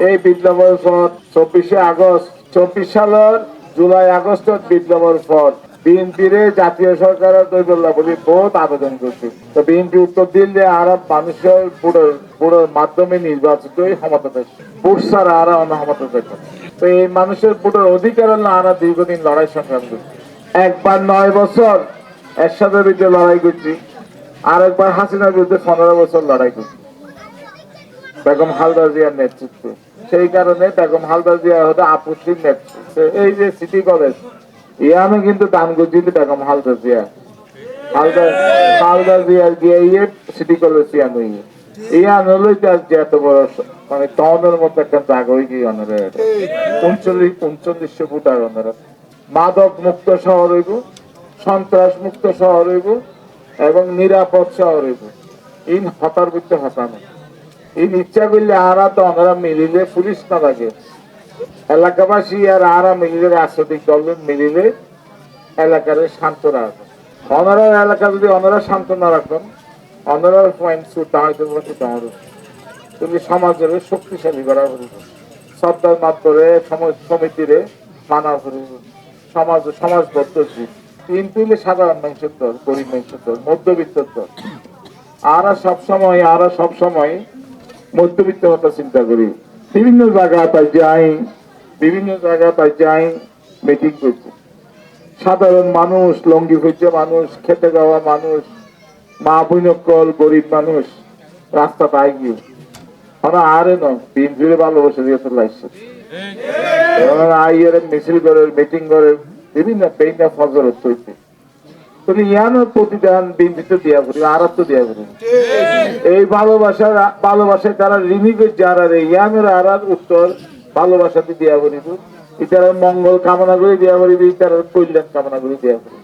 এই বিপ্লবের পর 24শে আগস্ট 24 সালের জুলাই আগস্ট বিপ্লবের পর বিএনপির জাতীয় সরকারের দৈবল্লা বলি বহুত আবেদন করছে। তো বিএনপি উত্তর দিলে আর মানুষের বুড়োর মাধ্যমে নির্বাচিত ক্ষমতা দেশ বুট ছাড়া আর অন্য ক্ষমতা দেশ। তো এই মানুষের বুড়োর অধিকার হলো আর দীর্ঘদিন লড়াই সংগ্রাম করছে। একবার 9 বছর এরশাদের বিরুদ্ধে লড়াই করছি, আর একবার হাসিনার বিরুদ্ধে 15 বছর লড়াই করছি বেগম খালেদা জিয়ার নেতৃত্বে। সেই কারণে বেগম খালেদা জিয়া হতো আপত্তির নেতৃত্বে। এই যে সিটি কলেজ ইয়ানো কিন্তু দান করছিল বেগম খালেদা জিয়া, খালেদা জিয়ার গিয়ে সিটি কলেজ ইয়ানো ইয়ান হলো এত বড় মানে টাউনের মধ্যে একটা জায়গা হয়ে গিয়ে অনারে 3900 ফুট আর অনারা মাদক মুক্ত শহর হইব, সন্ত্রাস মুক্ত শহর হইব এবং নিরাপদ শহর হইব। ইন হতার বুঝতে হতানো এই ইচ্ছা করলে আরা তো ওনারা মিলিলে পুলিশ না লাগে, এলাকাবাসী আর আরা মিলিলে রাজনৈতিক দল মিলিলে এলাকার শান্ত রাখবেন। ওনারা এলাকা যদি ওনারা শান্ত না রাখবেন, ওনারা পয়েন্ট তুমি সমাজের শক্তিশালী করা করিব, সর্দার মাত্রে সমিতিরে মানা করিব, সমাজবদ্ধ জীব। কিন্তু সাধারণ মানুষের দল, গরিব মানুষের দল, মধ্যবিত্ত দল। আরা সবসময় মধ্যবিত্ত কথা চিন্তা করি। বিভিন্ন জায়গায় যাই মিটিং করছি। সাধারণ মানুষ, লঙ্গি খুঁজছে মানুষ, খেতে যাওয়া মানুষ, মা বৈনকল গরিব মানুষ রাস্তা পাই গিয়ে ওরা আরে বিএনপির ভালোবাসে দিয়ে লাগছে আইয়ের মিছিল করে মিটিং করে বিভিন্ন পেইনা ফজরত হইছে। তুমি ইয়ানোর প্রতিদান বিএনপিতে দেওয়া করি, আর তো দেওয়া করি। এই ভালোবাসায় তারা রিনিকের যারা রে ইয়ানোর আর উত্তর ভালোবাসাতে দেওয়া করিব, এটার মঙ্গল কামনা করে দেওয়া করিব, এটার কল্যাণ কামনা করে দেওয়া করিব।